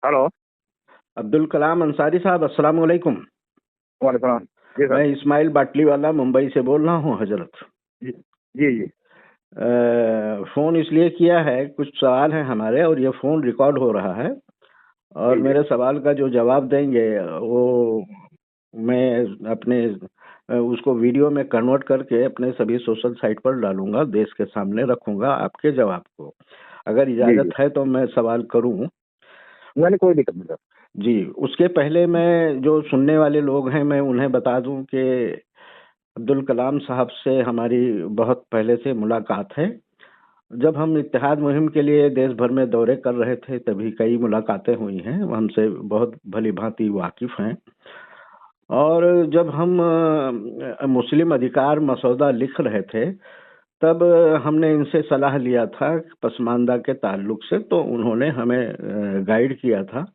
Hello. Abdul Kalam Ansari साहब, अस्सलाम वालेकुम। वालेकुम सलाम। जी सर। मैं इस्माइल बाटली वाला मुंबई से बोल रहा हूँ हजरत। जी जी जी। फ़ोन इसलिए किया है, कुछ सवाल हैं हमारे और ये फ़ोन रिकॉर्ड हो रहा है और जी जी। मेरे सवाल का जो जवाब देंगे वो मैं अपने उसको वीडियो में कन्वर्ट करके अपने सभी सोशल साइट पर डालूंगा, देश के सामने रखूंगा आपके जवाब को। अगर जी जी। इजाज़त है तो मैं सवाल करूं। मैंने कोई दिक्कत नहीं सर। जी, उसके पहले मैं जो सुनने वाले लोग हैं मैं उन्हें बता दूं कि अब्दुल कलाम साहब से हमारी बहुत पहले से मुलाकात है। जब हम इत्तेहाद मुहिम के लिए देश भर में दौरे कर रहे थे तभी कई मुलाकातें हुई हैं, वो हमसे बहुत भली भांति वाकिफ हैं। और जब हम मुस्लिम अधिकार मसौदा लिख रहे थे तब हमने इनसे सलाह लिया था पसमानदा के ताल्लुक से, तो उन्होंने हमें गाइड किया था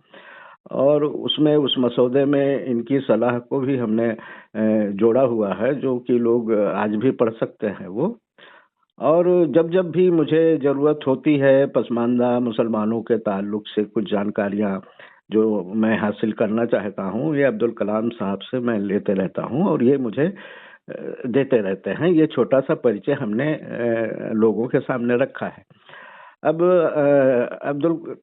और उसमें उस मसौदे में इनकी सलाह को भी हमने जोड़ा हुआ है, जो कि लोग आज भी पढ़ सकते हैं वो। और जब जब भी मुझे ज़रूरत होती है पसमानदा मुसलमानों के ताल्लुक से कुछ जानकारियाँ जो मैं हासिल करना चाहता हूँ, ये अब्दुल कलाम साहब से मैं लेते रहता हूँ और ये मुझे देते रहते हैं। ये छोटा सा परिचय हमने लोगों के सामने रखा है। अब अब्दुल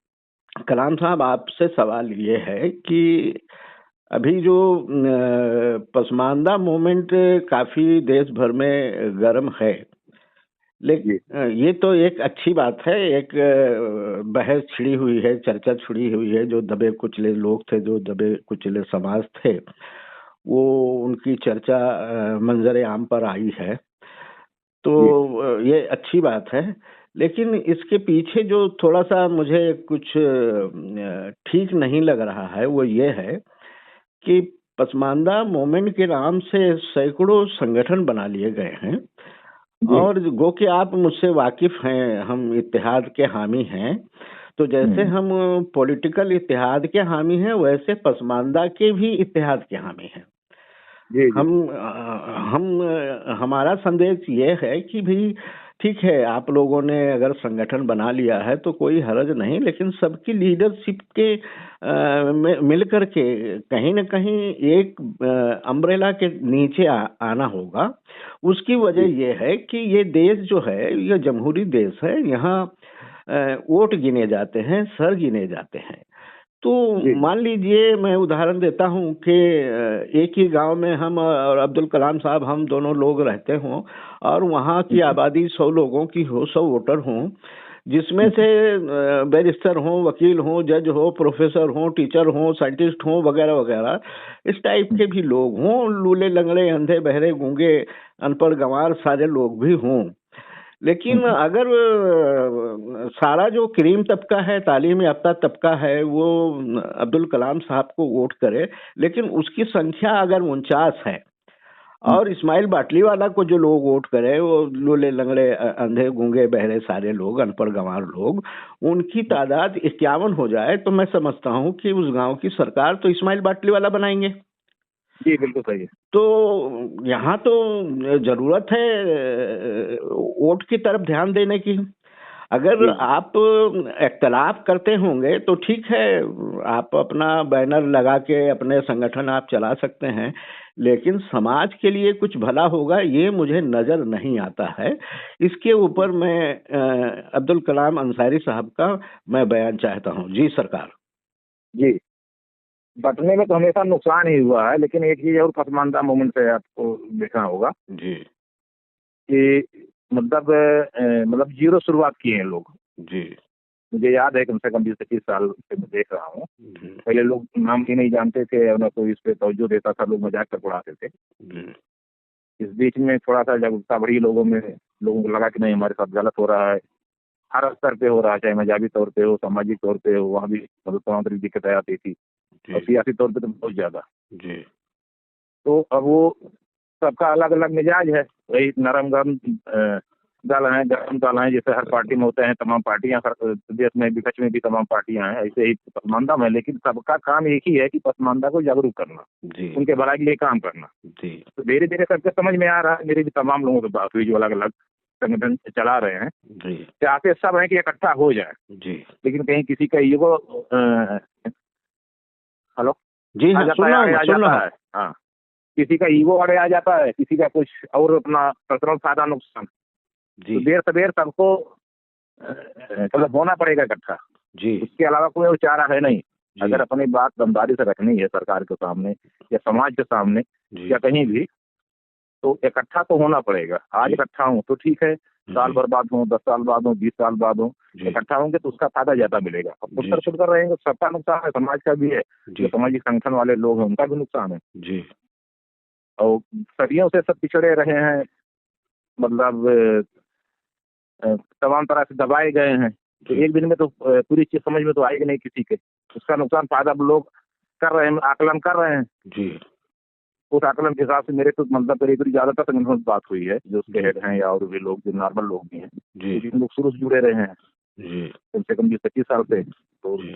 कलाम साहब, आपसे सवाल ये है कि अभी जो पसमानदा मूवमेंट काफ़ी देश भर में गर्म है, जी ये तो एक अच्छी बात है। एक बहस छिड़ी हुई है, चर्चा छिड़ी हुई है। जो दबे कुचले लोग थे, जो दबे कुचले समाज थे, वो उनकी चर्चा मंजर आम पर आई है। तो जी ये अच्छी बात है। लेकिन इसके पीछे जो थोड़ा-सा मुझे कुछ ठीक नहीं लग रहा है, वो ये है कि पसमानदा मूवमेंट के नाम से सैकड़ों संगठन बना लिए गए हैं जी। और गो कि आप मुझसे वाकिफ हैं, हम इत्तेहाद के हामी हैं। तो जैसे हम्म। हम पॉलिटिकल इत्तेहाद के हामी हैं, वैसे पसमानदा के भी इत्तेहाद के हामी हैं। जी जी। हमारा संदेश ये है कि भई ठीक है, आप लोगों ने अगर संगठन बना लिया है तो कोई हर्ज नहीं, लेकिन सबकी लीडरशिप के में मिल कर के कहीं न कहीं एक अम्ब्रेला के नीचे आना होगा। उसकी जी वजह ये है कि ये देश जो है, ये जमहूरी देश है, यहाँ वोट गिने जाते हैं, सर गिने जाते हैं। तो जी मान लीजिए, मैं उदाहरण देता हूँ कि एक ही गांव में हम और अब्दुल कलाम साहब हम दोनों लोग रहते हों और वहाँ की हम्म, आबादी 100 लोगों की हो, 100 वोटर हों, जिसमें हम्म, से बैरिस्टर हों, वकील हों, जज हो, प्रोफेसर हों, टीचर हों, साइंटिस्ट हों, वगैरह वगैरह इस टाइप के भी लोग हों, लूले लंगड़े अंधे बहरे गूंगे अनपढ़ गंवार सारे लोग भी हों। लेकिन हम्म, अगर सारा जो क्रीम तबका है, तालीम याफ्ता तबका है, वो अब्दुल कलाम साहब को वोट करे, लेकिन उसकी संख्या अगर 49 है हम्म, और इस्माइल बाटली वाला को जो लोग वोट करे वो लूले लंगड़े अंधे गूंगे बहरे सारे लोग अनपढ़ गंवार लोग, उनकी तादाद 51 हो जाए तो मैं समझता हूँ कि उस गांव की सरकार तो इस्माइल बाटली वाला बनाएंगे। जी बिल्कुल सही है। तो यहाँ तो जरूरत है वोट की तरफ ध्यान देने की। अगर जी जी आप इख्तलाफ करते होंगे तो ठीक है, आप अपना बैनर लगा के अपने संगठन आप चला सकते हैं, लेकिन समाज के लिए कुछ भला होगा ये मुझे नजर नहीं आता है। इसके ऊपर मैं अब्दुल कलाम अंसारी साहब का मैं बयान चाहता हूँ। जी सरकार। जी। बटने में तो हमेशा नुकसान ही हुआ है, लेकिन एक चीज और पसमानदा मूवमेंट से आपको देखना होगा जी कि मतलब जीरो शुरुआत किए हैं लोग। जी मुझे याद है कम से कम 20 से 30 साल से मैं देख रहा हूँ। जी पहले लोग नाम ही नहीं जानते थे और ना कोई इस पे तवज्जो देता था, लोग मजाक कर उड़ाते थे। जी इस बीच में थोड़ा सा जागरूकता बढ़ी लोगों में, लोगों को लगा कि नहीं हमारे साथ गलत हो रहा है। हर स्तर पे हो रहा है, चाहे मजाबी तौर पे हो, सामाजिक तौर पे हो, वहाँ भी मतलब तमाम तरह की दिक्कतें आती थी और जी सियासी तौर पे तो बहुत ज्यादा। जी तो अब वो सबका अलग अलग मिजाज है। वही नरम गरम दल हैं, गरम दल हैं, जैसे हर पार्टी में होते हैं। तमाम पार्टियां देश में विपक्ष में भी तमाम पार्टियां हैं, ऐसे ही पसमानदा में। लेकिन सबका काम एक ही है कि पसमानदा को जागरूक करना, जी उनके भलाई के लिए काम करना। जी तो धीरे धीरे सबके समझ में आ रहा है। मेरी भी तमाम लोगों से बात हुई जो अलग अलग संगठन चला रहे हैं। जी चाहते सब हैं कि इकट्ठा हो जाए, जी लेकिन कहीं किसी का ईगो हेलो, जी आ हाँ, जाता सुन है, रहा हूँ, आड़े आ मैं सुन जाता रहा हूँ। है। हाँ, किसी का ईगो आड़े आ जाता है, किसी का कुछ और अपना पर्सनल फायदा नुकसान, तो जी देर सवेर सबको मतलब होना पड़ेगा इकट्ठा। जी उसके अलावा कोई और चारा है नहीं। जी अगर अपनी बात दमदारी से रखनी है सरकार के सामने या समाज के सामने जी या कहीं भी, तो इकट्ठा तो होना पड़ेगा। आज जी इकट्ठा हूँ तो ठीक है, साल जी भर बाद हूँ, 10 साल बाद हूँ, 20 साल बाद हूँ, जी इकट्ठा होंगे तो उसका फायदा ज्यादा मिलेगा। अब जी खुद कर रहेंगे, सबका नुकसान है, समाज का भी है, जो जी सामाजिक संगठन वाले लोग हैं उनका भी नुकसान है। जी और सदियों से सब पिछड़े रहे हैं, मतलब तमाम तरह से दबाए गए हैं, तो जी एक दिन में तो पूरी चीज समझ में तो आएगी नहीं किसी के। उसका नुकसान फायदा अब लोग कर रहे हैं, आकलन कर रहे हैं। जी उस आकलन के हिसाब से मेरे तो मतलब करीब ज्यादातर संगठनों से बात हुई है, जो उसके जी हेड हैं या और भी लोग जो नॉर्मल लोग भी हैं, जी क्योंकि लोग शुरू से जुड़े रहे हैं जी कम से कम 20-25 साल से। तो जी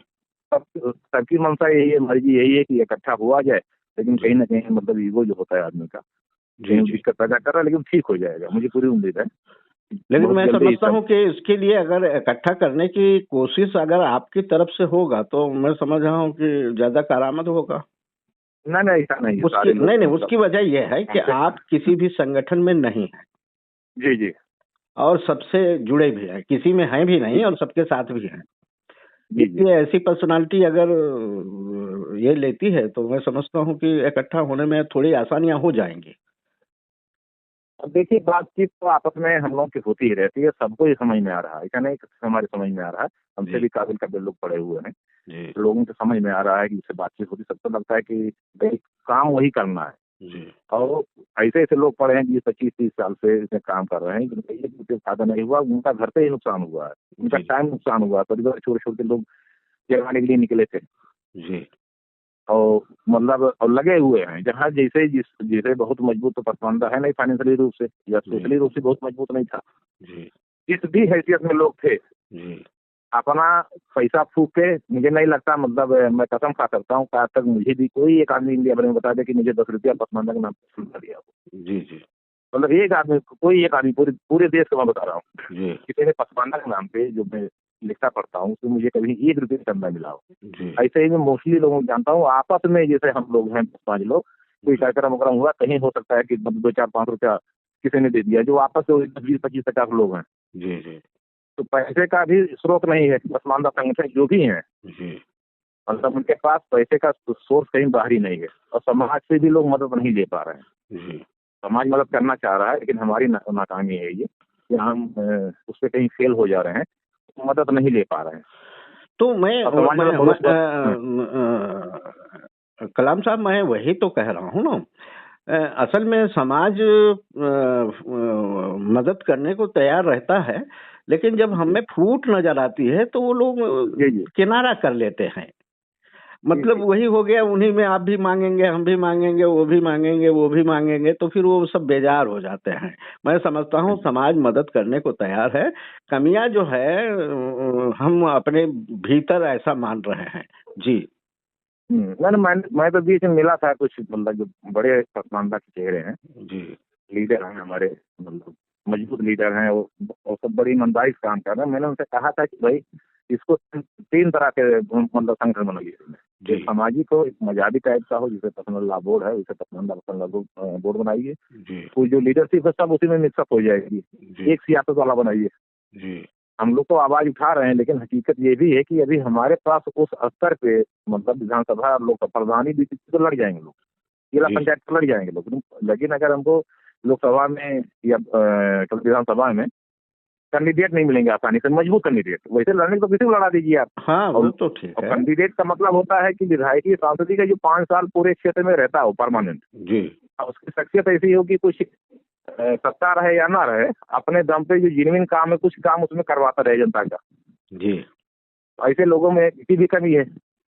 सबकी मंशा यही है, मर्जी यही है कि इकट्ठा हुआ जाए, लेकिन जी कहीं ना कहीं मतलब ईगो जो होता है आदमी का जी कहीं जी दिक्कत पैदा कर रहा है, लेकिन ठीक हो जाएगा, मुझे पूरी उम्मीद है। लेकिन बहुत मैं जल्दी ही समझता सब। हूँ कि इसके लिए अगर इकट्ठा करने की कोशिश अगर आपकी तरफ से होगा तो मैं समझ रहा हूँ कि ज्यादा करामद होगा। नहीं नहीं, ऐसा नहीं है, उसकी सारे नहीं लोग नहीं, मतलब उसकी वजह यह है कि हमसे। आप किसी भी संगठन में नहीं हैं जी जी और सबसे जुड़े भी हैं, किसी में हैं भी जी नहीं और सबके साथ भी हैं। जी जी। इसलिए ऐसी पर्सनालिटी अगर ये लेती है तो मैं समझता हूँ कि इकट्ठा होने में थोड़ी आसानियां हो जाएंगी। अब देखिए, बातचीत तो आपस में हम लोग की होती ही रहती है, सबको ही समझ में आ रहा है, ऐसा नहीं कि हमारे समझ में आ रहा है, हमसे जी भी काबिल काबिल लोग पड़े हुए हैं, जी लोगों को समझ में आ रहा है कि इससे बातचीत होती, सबको लगता है कि भाई काम वही करना है। जी और ऐसे ऐसे लोग पड़े हैं 20-25-30 साल से इसमें काम कर रहे हैं, जिनका एक रुपये फायदा नहीं हुआ, उनका घर पे ही नुकसान हुआ है, उनका जी टाइम नुकसान हुआ है, परिवार छोटे छोटे लोग जगाने के लिए निकले थे जी और मतलब और लगे हुए हैं, जहाँ जैसे जैसे बहुत मजबूत तो पसमानदा है नहीं फाइनेंशियली रूप से या जी सोशली रूप से बहुत मजबूत नहीं था, जी जिस भी हैसियत में लोग थे, जी अपना पैसा फूक के, मुझे नहीं लगता, मतलब मैं कसम खा सकता हूँ कि आज तक मुझे भी कोई एक आदमी इंडिया भर में बता दे कि मुझे 10 रुपया पसमानदा के नाम पर सुलझा दिया हो। जी जी मतलब एक आदमी, कोई एक आदमी, पूरे पूरे देश का मैं बता रहा हूँ, जी किसी ने पसमानदा के नाम पे जो मैं लिखता पढ़ता हूँ उसमें मुझे कभी 1 रुपये का चंदा मिला हो। जी ऐसे ही मैं मोस्टली लोगों को जानता हूँ, आपस में जैसे हम लोग हैं 5 लोग, कोई कार्यक्रम वगैरह हुआ, कहीं हो सकता है कि 2-4-5 रुपया किसी ने दे दिया, जो आपस में 20-25-50 लोग हैं, जी जी तो पैसे का भी स्रोत नहीं है। पसमानदा संगठन जो भी हैं, जी मतलब उनके पास पैसे का सोर्स कहीं बाहरी नहीं है, और समाज से भी लोग मदद नहीं ले पा रहे हैं। जी समाज मदद करना चाह रहा है, लेकिन हमारी नाकामी है ये कि हम उस पर कहीं फेल हो जा रहे हैं, तो मदद नहीं ले पा रहे हैं। तो मैं और समाज मैं, मतलब मैं बहुत कलाम साहब, मैं वही तो कह रहा हूँ ना। असल में समाज मदद करने को तैयार रहता है, लेकिन जब हमें फूट नजर आती है तो वो लोग जी जी किनारा कर लेते हैं। जी मतलब जी वही हो गया, उन्हीं में आप भी मांगेंगे, हम भी मांगेंगे, वो भी मांगेंगे, वो भी मांगेंगे, तो फिर वो सब बेजार हो जाते हैं। मैं समझता हूँ समाज मदद करने को तैयार है। कमियां जो है हम अपने भीतर ऐसा मान रहे हैं। जी मैं तो बीच में मिला था कुछ, मतलब जो बड़े पसमानदा के चेहरे हैं, जी लीडर हैं हमारे, मतलब मजबूत लीडर हैं वो सब बड़ी ईमानदारी से काम कर रहे हैं। मैंने उनसे कहा था कि भाई इसको 3 तरह के मतलब संगठन बनाइए इसमें, जी एक सामाजिक हो, एक मजाबी टाइप का हो, जिसे पर्सनल लॉ बोर्ड है उसे पसमानदा पर्सनल लॉ बोर्ड बनाइए, जी कोई जो लीडरशिप है सब उसी में मिक्सअप हो जाएगी, जी एक सियासत वाला बनाइए। जी हम लोग तो आवाज उठा रहे हैं, लेकिन हकीकत ये भी है कि अभी हमारे पास उस स्तर पे, मतलब विधानसभा लोकसभा प्रधानी भी तो लड़ जाएंगे लोग, जिला जी पंचायत तो लड़ जाएंगे लोग, लेकिन अगर हमको लोकसभा में या विधानसभा में कैंडिडेट नहीं मिलेंगे आसानी से, मजबूत कैंडिडेट, वैसे लड़ने को किसी को लड़ा दीजिए आप। हाँ, वो तो ठीक और है। कैंडिडेट का मतलब होता है कि विधायकी सांसदी का जो 5 साल पूरे क्षेत्र में रहता हो परमानेंट, जी उसकी शख्सियत ऐसी हो कि कुछ सत्ता रहे या ना रहे, अपने दम पे जो जेन्युइन काम है कुछ काम उसमें करवाता रहे जनता का। जी ऐसे लोगों में की भी कमी है,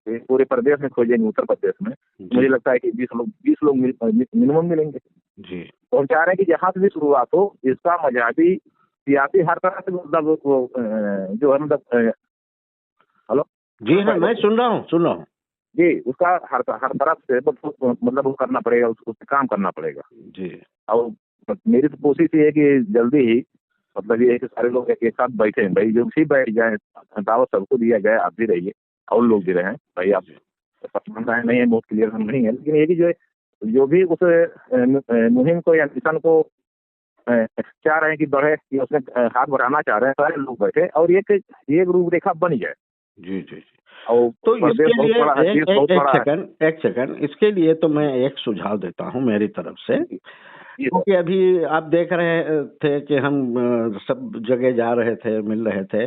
ये पूरे प्रदेश में खोजेंगे, उत्तर प्रदेश में मुझे जी लगता है कि 20 लोग मिनिमम मिलेंगे। जी तो हम चाह रहे हैं कि जहाँ से भी शुरुआत हो, इसका मजहबी सियासी हर तरह से, मतलब वो जो है, मतलब हेलो, जी हाँ, मैं सुन रहा हूँ, सुन रहा हूँ। जी, उसका हर तरफ से मतलब वो करना पड़ेगा, उस पे काम करना पड़ेगा। जी और मेरी तो कोशिश ये है कि जल्दी ही, मतलब ये है कि सारे लोग एक साथ बैठे, भाई जो भी बैठ जाए, दावत सबको दिया जाए, आप भी रहिए और लोग भी रहें भाई, आप पसमानदाएं नहीं है, बहुत क्लियर हम नहीं है, लेकिन ये कि जो भी उस मुहिम को या मिशन को चाह रहे हैं कि बढ़े, कि उसमें हाथ बढ़ाना चाह रहे हैं, सारे लोग बैठे और एक रूपरेखा बन जाए। जी जी जी। और तो इसके प्रदेश बहुत लिए बड़ा है, देश बहुत बड़ा है। एक सेकंड, इसके लिए तो मैं एक सुझाव देता हूँ मेरी तरफ से, क्योंकि अभी आप देख रहे थे कि हम सब जगह जा रहे थे, मिल रहे थे,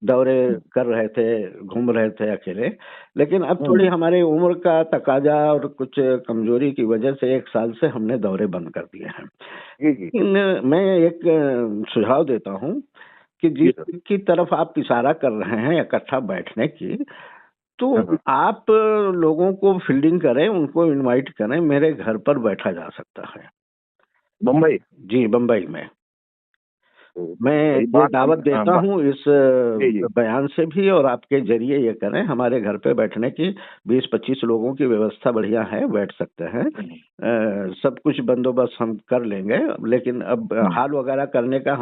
दौरे कर रहे थे, घूम रहे थे अकेले, लेकिन अब थोड़ी हमारी उम्र का तकाजा और कुछ कमजोरी की वजह से 1 साल से हमने दौरे बंद कर दिए हैं। लेकिन मैं एक सुझाव देता हूँ कि जिसकी तरफ आप इशारा कर रहे हैं इकट्ठा बैठने की, तो आप लोगों को फील्डिंग करें, उनको इनवाइट करें, मेरे घर पर बैठा जा सकता है बम्बई। जी, बम्बई में। मैं ये दावत देता हूँ इस बयान से भी, और आपके जरिए ये करें, हमारे घर पे बैठने की 20-25 लोगों की व्यवस्था बढ़िया है, बैठ सकते हैं। सब कुछ बंदोबस्त हम कर लेंगे, लेकिन अब हाल वगैरह करने का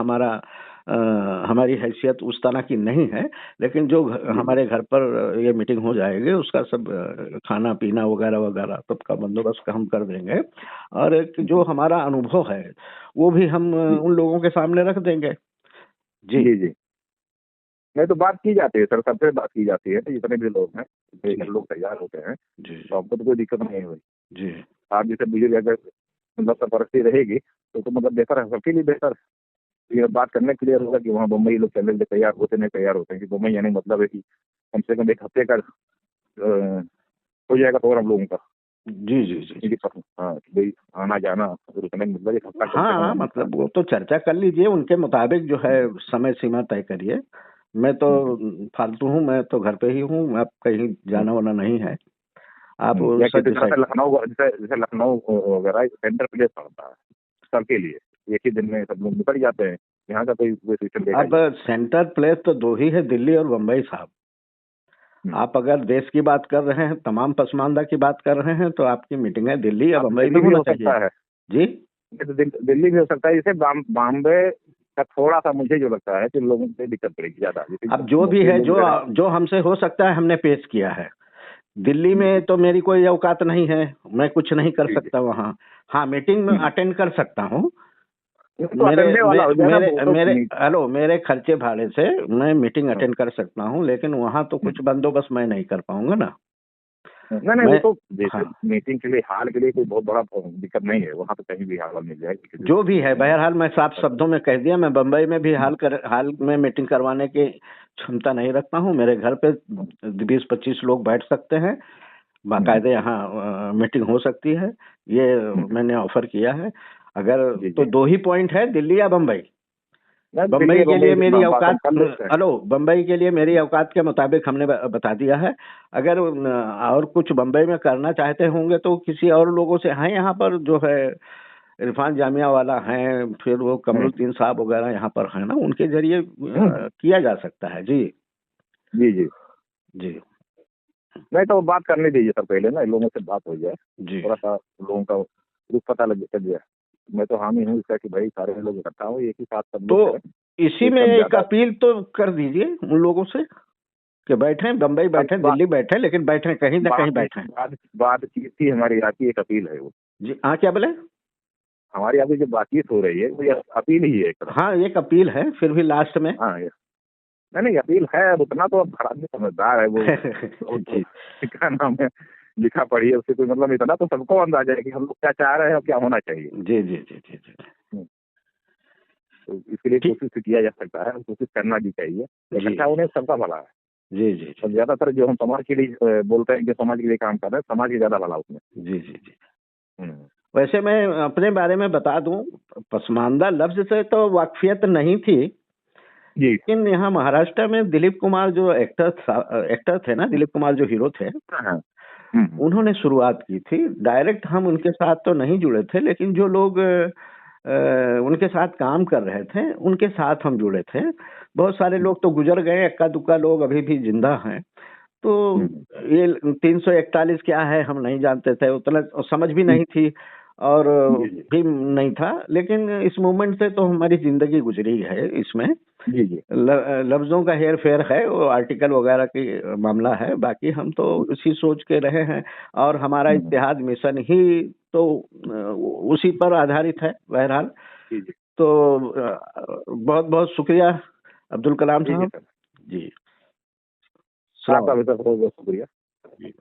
हमारी हैसियत उस तरह की नहीं है, लेकिन जो हमारे घर पर ये मीटिंग हो जाएगी उसका सब खाना पीना वगैरह वगैरह सबका बंदोबस्त हम कर देंगे, और एक जो हमारा अनुभव है वो भी हम उन लोगों के सामने रख देंगे। जी जी जी। नहीं तो बात की जाती है सर, सबसे बात की जाती है, जितने भी लोग हैं, लोग तैयार होते हैं, तो आपको तो कोई दिक्कत नहीं हुई जी। आप जैसे बुजुर्ग अगर मतलब सरपरस्ती रहेगी तो मतलब बेहतर है, सबके लिए बेहतर। ये बात करने क्लियर होगा कि वहाँ बम्बई लोग चलने के तैयार होते नहीं तैयार होते हैं, कि बम्बई यानी मतलब है कि कम से कम 1 हफ्ते का हो जाएगा प्रोग्राम लोगों का। जी जी जी। हाँ, भाई आना जाना रुकने में मतलब 1 हफ्ता। हाँ, मतलब वो तो चर्चा कर लीजिए, उनके मुताबिक जो है समय सीमा तय करिए। मैं तो फालतू हूँ, मैं तो घर पे ही हूँ, आप कहीं जाना वाना नहीं है। आप जैसे लखनऊ वगैरह सेंटर प्लेस पड़ता है सबके लिए, एक ही दिन में सब लोग निकल जाते हैं, यहाँ का कोई सिस्टम। अब सेंटर प्लेस तो 2 ही है, दिल्ली और बम्बई साहब। आप अगर देश की बात कर रहे हैं, तमाम पसमानदा की बात कर रहे हैं, तो आपकी मीटिंग है दिल्ली या बम्बई में होना चाहिए। जी, दिल्ली भी हो सकता है, जैसे बॉम्बे का थोड़ा सा मुझे जो लगता है कि लोगों को दिक्कत पड़ेगी ज्यादा। अब जो भी है, जो हमसे हो सकता है हमने पेश किया है। दिल्ली में तो मेरी कोई औकात नहीं है, मैं कुछ नहीं कर सकता वहाँ। हाँ, मीटिंग में अटेंड कर सकता हूँ, मेरे खर्चे भाड़े से मैं मीटिंग अटेंड कर सकता हूँ, लेकिन वहाँ तो कुछ बंदोबस्त मैं नहीं कर पाऊंगा ना। नहीं वो तो मीटिंग के लिए हाल के लिए कोई बहुत बड़ा दिक्कत नहीं है, वहाँ तो कहीं भी हाल मिल जाएगी। जो भी है, बहरहाल मैं साफ शब्दों में कह दिया, मैं बम्बई में भी हाल में मीटिंग करवाने की क्षमता नहीं रखता हूँ। मेरे घर पे 20-25 लोग बैठ सकते हैं, बाकायदे यहाँ मीटिंग हो सकती है, ये मैंने ऑफर किया है। अगर तो 2 ही पॉइंट है, दिल्ली या बम्बई। बम्बई के लिए मेरी औकात, बम्बई के लिए मेरी औकात के मुताबिक हमने बता दिया है। अगर और कुछ बम्बई में करना चाहते होंगे तो किसी और लोगों से हैं, यहाँ पर जो है इरफान जामिया वाला हैं, फिर वो कमरुद्दीन साहब वगैरह यहाँ पर हैं ना, उनके जरिए किया जा सकता है। जी जी जी जी। नहीं तो बात करने दीजिए सर, पहले ना लोगों से बात हो जाए जी, थोड़ा सा लोगों का रुख पता लग जाए। मैं तो हामी हूँ इसका कि भाई सारे लोग इकट्ठा हो, एक ही साथ सब लोग। तो इसी में एक अपील तो कर दीजिए उन लोगों से कि बैठे, बम्बई बैठे, दिल्ली बैठे, लेकिन बैठे कहीं ना कहीं बैठे। बातचीत थी हमारी, आपकी एक अपील है वो। जी हाँ, क्या बोले? हमारी अभी जो बातचीत हो रही है वो अपील ही है। हाँ, एक अपील है, फिर भी लास्ट में। हाँ, नहीं अपील है, उतना तो अब खराब समझदार है वो। क्या नाम है, लिखा पढ़िए उससे कोई मतलब, इतना तो सबको अंदाजा है कि हम लोग क्या चाह रहे हैं और क्या होना चाहिए। जी जी जी जी जी। तो इसके लिए कोशिश किया जा सकता है, कोशिश करना भी चाहिए, अच्छा उन्हें सबका भला है। जी जी। और ज्यादातर जो हम समाज के लिए बोलते हैं कि समाज के लिए काम कर रहे हैं, समाज के ज्यादा भला उसमें। जी जी जी। वैसे मैं अपने बारे में बता दूं, पसमानदा लफ्ज से तो वाकफियत नहीं थी, लेकिन यहाँ महाराष्ट्र में दिलीप कुमार जो एक्टर थे ना, दिलीप कुमार जो हीरो थे, उन्होंने शुरुआत की थी। डायरेक्ट हम उनके साथ तो नहीं जुड़े थे, लेकिन जो लोग उनके साथ काम कर रहे थे उनके साथ हम जुड़े थे। बहुत सारे लोग तो गुजर गए, इक्का दुक्का लोग अभी भी जिंदा हैं। तो ये 341 क्या है हम नहीं जानते थे, उतना समझ भी नहीं थी। और जी जी भी नहीं था, लेकिन इस मूवमेंट से तो हमारी जिंदगी गुजरी है। इसमें जी जी लफ्जों का हेर फेर है, वो आर्टिकल वगैरह की मामला है, बाकी हम तो उसी सोच के रहे हैं। और हमारा इत्तेहाद मिशन ही तो उसी पर आधारित है बहरहाल। जी जी तो बहुत बहुत शुक्रिया अब्दुल कलाम ठीक है साहब सर। जी। आपका भी सर बहुत बहुत शुक्रिया। जी।